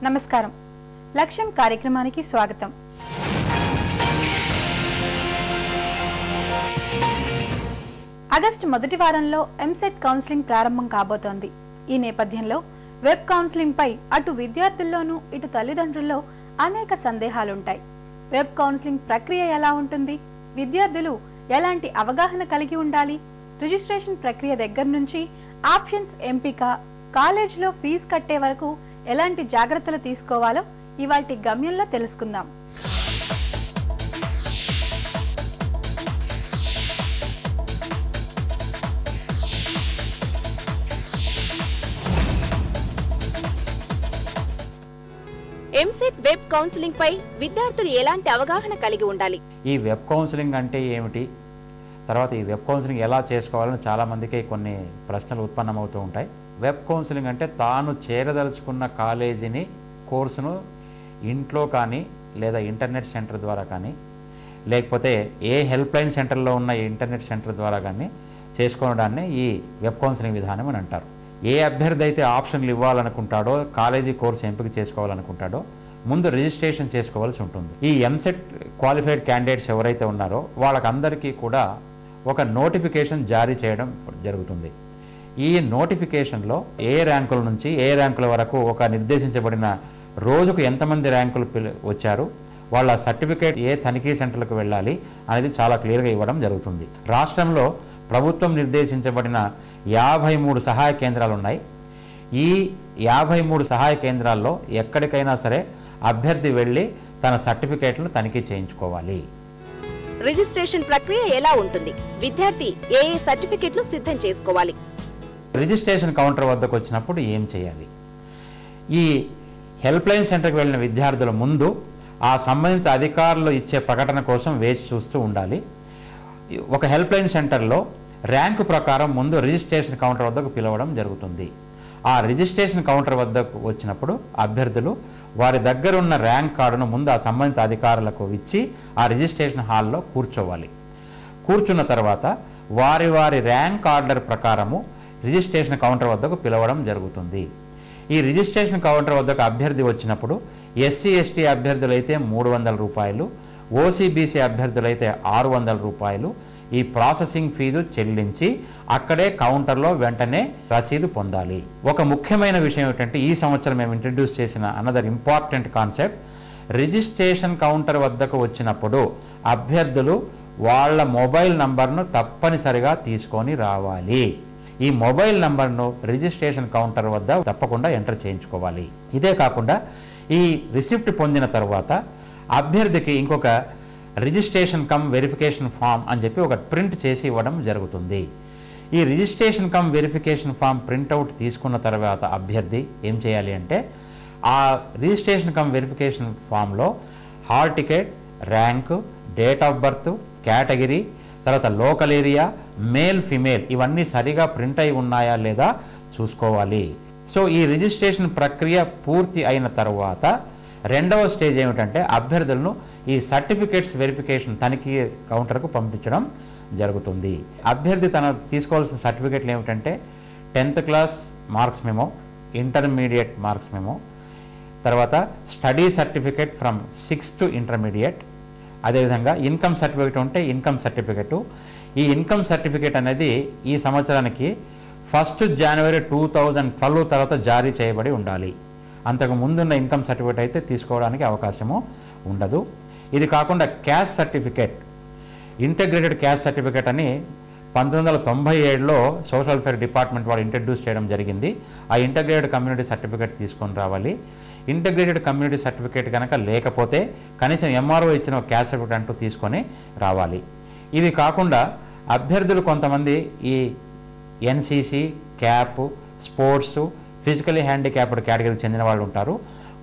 నమస్కారం. లక్ష్యం కార్యక్రమానికి స్వాగతం. ఆగస్టు మొదటి వారంలో ఎంసెట్ కౌన్సిలింగ్ ప్రారంభం కాబోతోంది. ఈ నేపథ్యంలో వెబ్ కౌన్సిలింగ్ పై అటు విద్యార్థుల్లోనూ ఇటు తల్లిదండ్రుల్లో అనేక సందేహాలుంటాయి. వెబ్ కౌన్సిలింగ్ ప్రక్రియ ఎలా ఉంటుంది? విద్యార్థులు ఎలాంటి అవగాహన కలిగి ఉండాలి? రిజిస్ట్రేషన్ ప్రక్రియ దగ్గర నుంచి ఆప్షన్స్ ఎంపిక, కాలేజీలో ఫీజు కట్టే వరకు ఎలాంటి జాగ్రత్తలు తీసుకోవాలో ఇవాల్టి గమ్యంలో తెలుసుకుందాం. ఎంసెట్ వెబ్ కౌన్సిలింగ్ పై విద్యార్థులు ఎలాంటి అవగాహన కలిగి ఉండాలి? ఈ వెబ్ కౌన్సిలింగ్ అంటే ఏమిటి, తర్వాత ఈ వెబ్ కౌన్సిలింగ్ ఎలా చేసుకోవాలని చాలామందికి కొన్ని ప్రశ్నలు ఉత్పన్నమవుతూ ఉంటాయి. వెబ్ కౌన్సిలింగ్ అంటే తాను చేరదలుచుకున్న కాలేజీని, కోర్సును ఇంట్లో కానీ లేదా ఇంటర్నెట్ సెంటర్ ద్వారా కానీ లేకపోతే ఏ హెల్ప్ లైన్ సెంటర్లో ఉన్న ఇంటర్నెట్ సెంటర్ ద్వారా కానీ చేసుకోవడాన్ని ఈ వెబ్ కౌన్సిలింగ్ విధానం అని అంటారు. ఏ అభ్యర్థి అయితే ఆప్షన్లు ఇవ్వాలనుకుంటాడో, కాలేజీ కోర్సు ఎంపిక చేసుకోవాలనుకుంటాడో ముందు రిజిస్ట్రేషన్ చేసుకోవాల్సి ఉంటుంది. ఈ ఎంసెట్ క్వాలిఫైడ్ క్యాండిడేట్స్ ఎవరైతే ఉన్నారో వాళ్ళకందరికీ కూడా ఒక నోటిఫికేషన్ జారీ చేయడం జరుగుతుంది. ఈ నోటిఫికేషన్లో ఏ ర్యాంకుల నుంచి ఏ ర్యాంకుల వరకు ఒక నిర్దేశించబడిన రోజుకు ఎంతమంది ర్యాంకులు వచ్చారు, వాళ్ళ సర్టిఫికేట్ ఏ తనిఖీ సెంటర్లకు వెళ్ళాలి అనేది చాలా క్లియర్గా ఇవ్వడం జరుగుతుంది. రాష్ట్రంలో ప్రభుత్వం నిర్దేశించబడిన 53 సహాయ కేంద్రాలు ఉన్నాయి. ఈ 53 సహాయ కేంద్రాల్లో ఎక్కడికైనా సరే అభ్యర్థి వెళ్ళి తన సర్టిఫికేట్లను తనిఖీ చేయించుకోవాలి. రిజిస్ట్రేషన్ ప్రక్రియ ఎలా ఉంటుంది? విద్యార్థి ఏ సర్టిఫికేట్లు సిద్ధం చేసుకోవాలి? రిజిస్ట్రేషన్ కౌంటర్ వద్దకు వచ్చినప్పుడు ఏం చేయాలి? ఈ హెల్ప్ లైన్ సెంటర్కి వెళ్ళిన విద్యార్థుల ముందు ఆ సంబంధిత అధికారులు ఇచ్చే ప్రకటన కోసం వేచి చూస్తూ ఉండాలి. ఒక హెల్ప్ లైన్ సెంటర్లో ర్యాంకు ప్రకారం ముందు రిజిస్ట్రేషన్ కౌంటర్ వద్దకు పిలవడం జరుగుతుంది. ఆ రిజిస్ట్రేషన్ కౌంటర్ వద్దకు వచ్చినప్పుడు అభ్యర్థులు వారి దగ్గర ఉన్న ర్యాంక్ కార్డును ముందు ఆ సంబంధిత అధికారులకు ఇచ్చి ఆ రిజిస్ట్రేషన్ హాల్లో కూర్చోవాలి. కూర్చున్న తర్వాత వారి వారి ర్యాంక్ ఆర్డర్ ప్రకారము రిజిస్ట్రేషన్ కౌంటర్ వద్దకు పిలవడం జరుగుతుంది. ఈ రిజిస్ట్రేషన్ కౌంటర్ వద్దకు అభ్యర్థి వచ్చినప్పుడు ఎస్సీ ఎస్టీ అభ్యర్థులైతే 300 రూపాయలు, ఓసీబీసీ అభ్యర్థులైతే 600 రూపాయలు ఈ ప్రాసెసింగ్ ఫీజు చెల్లించి అక్కడే కౌంటర్లో వెంటనే రసీదు పొందాలి. ఒక ముఖ్యమైన విషయం ఏమిటంటే ఈ సంవత్సరం మేము ఇంట్రడ్యూస్ చేసిన another important concept, registration counter వద్దకు వచ్చినప్పుడు అభ్యర్థులు వాళ్ళ మొబైల్ నంబర్ను తప్పనిసరిగా తీసుకొని రావాలి. ఈ మొబైల్ నంబర్ను రిజిస్ట్రేషన్ కౌంటర్ వద్ద తప్పకుండా ఎంటర్ చేయించుకోవాలి. ఇదే కాకుండా ఈ రిసిప్ట్ పొందిన తర్వాత అభ్యర్థికి ఇంకొక రిజిస్ట్రేషన్ కమ్ వెరిఫికేషన్ ఫామ్ అని చెప్పి ఒక ప్రింట్ చేసి ఇవ్వడం జరుగుతుంది. ఈ registration cum verification form printout తీసుకున్న తర్వాత అభ్యర్థి ఏం చేయాలి అంటే ఆ రిజిస్ట్రేషన్ కమ్ వెరిఫికేషన్ ఫామ్లో hall ticket, rank, date of birth, category, తర్వాత లోకల్ ఏరియా, మేల్ ఫిమేల్ ఇవన్నీ సరిగా ప్రింట్ అయి ఉన్నాయా లేదా చూసుకోవాలి. సో ఈ రిజిస్ట్రేషన్ ప్రక్రియ పూర్తి అయిన తర్వాత రెండవ స్టేజ్ ఏమిటంటే అభ్యర్థులను ఈ సర్టిఫికేట్స్ వెరిఫికేషన్ తనిఖీ కౌంటర్కు పంపించడం జరుగుతుంది. అభ్యర్థి తన తీసుకోవాల్సిన సర్టిఫికేట్లు ఏమిటంటే 10th class marks memo, intermediate marks memo, తర్వాత study certificate from 6th intermediate, అదేవిధంగా ఇన్కమ్ సర్టిఫికేట్ ఉంటే ఇన్కమ్ సర్టిఫికేటు. ఈ ఇన్కమ్ సర్టిఫికేట్ అనేది ఈ సంవత్సరానికి 1st జనవరి 2012 తర్వాత జారీ చేయబడి ఉండాలి. అంతకు ముందున్న ఇన్కమ్ సర్టిఫికేట్ అయితే తీసుకోవడానికి అవకాశము ఉండదు. ఇది కాకుండా caste certificate, integrated caste certificate అని 1997లో సోషల్ వెల్ఫేర్ డిపార్ట్మెంట్ వాళ్ళు ఇంట్రడ్యూస్ చేయడం జరిగింది. ఆ ఇంటిగ్రేటెడ్ కమ్యూనిటీ సర్టిఫికేట్ తీసుకొని రావాలి. ఇంటిగ్రేటెడ్ కమ్యూనిటీ సర్టిఫికేట్ కనుక లేకపోతే కనీసం ఎంఆర్ఓ ఇచ్చిన క్యాస్ట్ సర్టిఫికేట్ అంటూ తీసుకొని రావాలి. ఇవి కాకుండా అభ్యర్థులు కొంతమంది ఈ NCC, cap, sports, physically handicapped కేటగిరీకి చెందిన వాళ్ళు ఉంటారు.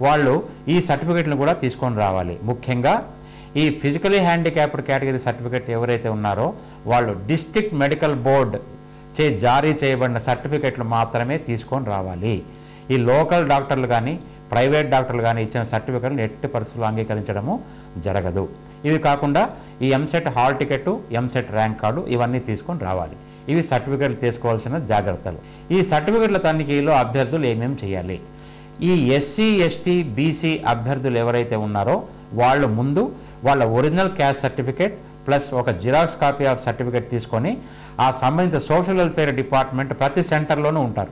వాళ్ళు ఈ సర్టిఫికేట్లను కూడా తీసుకొని రావాలి. ముఖ్యంగా ఈ ఫిజికలీ హ్యాండిక్యాప్డ్ కేటగిరీ సర్టిఫికేట్ ఎవరైతే ఉన్నారో వాళ్ళు డిస్ట్రిక్ట్ మెడికల్ బోర్డ్ చే జారీ చేయబడిన సర్టిఫికేట్లు మాత్రమే తీసుకొని రావాలి. ఈ లోకల్ డాక్టర్లు కానీ ప్రైవేట్ డాక్టర్లు కానీ ఇచ్చిన సర్టిఫికేట్లను ఎట్టి పరిస్థితుల్లో అంగీకరించడము జరగదు. ఇవి కాకుండా ఈ EAMCET hall ticket, EAMCET rank card ఇవన్నీ తీసుకొని రావాలి. ఇవి సర్టిఫికేట్లు తీసుకోవాల్సిన జాగ్రత్తలు. ఈ సర్టిఫికేట్ల తనిఖీలో అభ్యర్థులు ఏమేమి చేయాలి? ఈ ఎస్సీ ఎస్టీ బీసీ అభ్యర్థులు ఎవరైతే ఉన్నారో వాళ్ళు ముందు వాళ్ళ ఒరిజినల్ క్యాస్ట్ సర్టిఫికేట్ ప్లస్ ఒక జిరాక్స్ కాపీ ఆఫ్ సర్టిఫికేట్ తీసుకొని ఆ సంబంధిత సోషల్ వెల్ఫేర్ డిపార్ట్మెంట్ ప్రతి సెంటర్లోనూ ఉంటారు.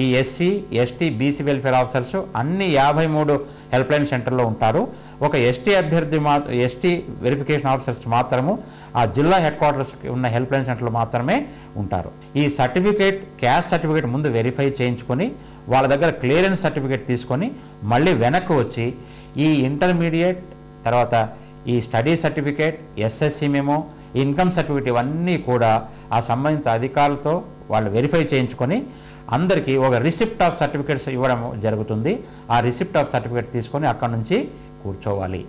ఈ SC ST BC welfare officers అన్ని 53 హెల్ప్ లైన్ సెంటర్లో ఉంటారు. ఒక ఎస్టీ అభ్యర్థి ఎస్టీ వెరిఫికేషన్ ఆఫీసర్స్ మాత్రము ఆ జిల్లా హెడ్ క్వార్టర్స్కి ఉన్న హెల్ప్ లైన్ సెంటర్లో మాత్రమే ఉంటారు. ఈ సర్టిఫికేట్ క్యాస్ట్ సర్టిఫికేట్ ముందు వెరిఫై చేయించుకొని వాళ్ళ దగ్గర క్లియరెన్స్ సర్టిఫికేట్ తీసుకొని మళ్ళీ వెనక్కి వచ్చి ఈ ఇంటర్మీడియట్ తర్వాత ఈ study certificate SSC memo income certificate ఇవన్నీ కూడా ఆ సంబంధిత అధికారులతో వాళ్ళు వెరిఫై చేయించుకొని అందరికీ ఒక రిసిప్ట్ ఆఫ్ సర్టిఫికేట్స్ ఇవ్వడం జరుగుతుంది. ఆ రిసిప్ట్ ఆఫ్ సర్టిఫికేట్ తీసుకొని అక్కడి నుంచి కూర్చోవాలి.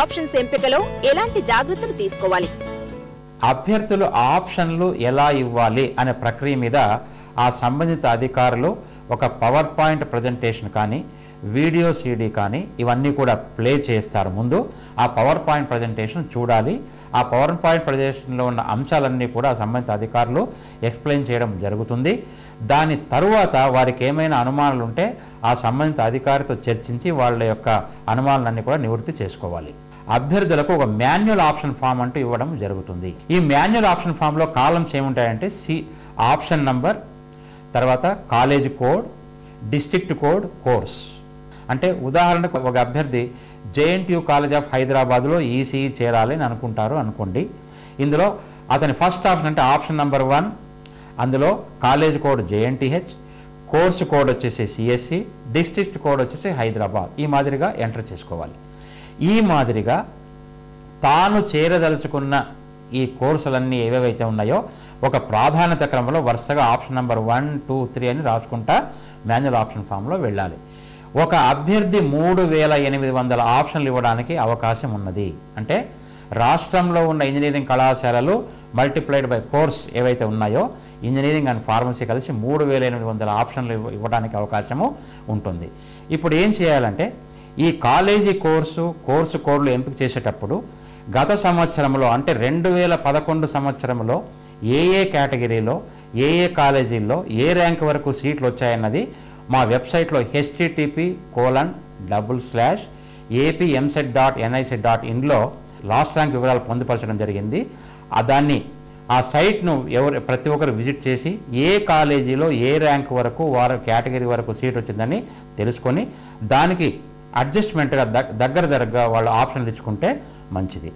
ఆప్షన్స్ ఎంపికలో ఎలాంటి జాగ్రత్తలు తీసుకోవాలి? అభ్యర్థులు ఆప్షన్లు ఎలా ఇవ్వాలి అనే ప్రక్రియ మీద ఆ సంబంధిత అధికారులు ఒక పవర్ పాయింట్ ప్రజెంటేషన్ కానీ వీడియో సీడీ కానీ ఇవన్నీ కూడా ప్లే చేస్తారు. ముందు ఆ పవర్ పాయింట్ ప్రజెంటేషన్ చూడాలి. ఆ పవర్ పాయింట్ ప్రజెంటేషన్లో ఉన్న అంశాలన్నీ కూడా సంబంధిత అధికారులు ఎక్స్ప్లెయిన్ చేయడం జరుగుతుంది. దాని తరువాత వారికి ఏమైనా అనుమానాలు ఉంటే ఆ సంబంధిత అధికారితో చర్చించి వాళ్ళ యొక్క అనుమానాలన్నీ కూడా నివృత్తి చేసుకోవాలి. అభ్యర్థులకు ఒక మాన్యువల్ ఆప్షన్ ఫామ్ అంటూ ఇవ్వడం జరుగుతుంది. ఈ మాన్యువల్ ఆప్షన్ ఫామ్లో కాలమ్స్ ఏముంటాయంటే ఆప్షన్ నంబర్, తర్వాత college code, district code, course. అంటే ఉదాహరణకు ఒక అభ్యర్థి జేఎన్టీయూ కాలేజ్ ఆఫ్ హైదరాబాద్లో ఈసీఈ చేరాలి అని అనుకోండి. ఇందులో అతని ఫస్ట్ ఆప్షన్ అంటే ఆప్షన్ నంబర్ 1, అందులో college code JNTH, course code వచ్చేసి సిఎస్సి, డిస్ట్రిక్ట్ కోడ్ వచ్చేసి హైదరాబాద్. ఈ మాదిరిగా ఎంటర్ చేసుకోవాలి. ఈ మాదిరిగా తాను చేరదలుచుకున్న ఈ కోర్సులన్నీ ఏవేవైతే ఉన్నాయో ఒక ప్రాధాన్యత క్రమంలో వరుసగా ఆప్షన్ నంబర్ 1, 2, 3 అని రాసుకుంటా మాన్యువల్ ఆప్షన్ ఫామ్లో వెళ్ళాలి. ఒక అభ్యర్థి 3800 ఆప్షన్లు ఇవ్వడానికి అవకాశం ఉన్నది. అంటే రాష్ట్రంలో ఉన్న ఇంజనీరింగ్ కళాశాలలు మల్టిప్లైడ్ బై కోర్స్ ఏవైతే ఉన్నాయో ఇంజనీరింగ్ అండ్ ఫార్మసీ కలిసి 3800 ఆప్షన్లు ఇవ్వడానికి అవకాశము ఉంటుంది. ఇప్పుడు ఏం చేయాలంటే ఈ కాలేజీ కోర్సు కోడ్లు ఎంపిక చేసేటప్పుడు గత సంవత్సరంలో అంటే 2011 సంవత్సరంలో ఏ కేటగిరీలో ఏ కాలేజీల్లో ఏ ర్యాంక్ వరకు సీట్లు వచ్చాయన్నది మా వెబ్సైట్లో http://apmset.nic.in లాస్ట్ ర్యాంక్ వివరాలు పొందుపరచడం జరిగింది. ఆ సైట్ను ప్రతి ఒక్కరు విజిట్ చేసి ఏ కాలేజీలో ఏ ర్యాంక్ వరకు వారి కేటగిరీ వరకు సీట్ వచ్చిందని తెలుసుకొని దానికి అడ్జస్ట్మెంట్గా దగ్గరగా వాళ్ళు ఆప్షన్లు ఇచ్చుకుంటే మంచిది.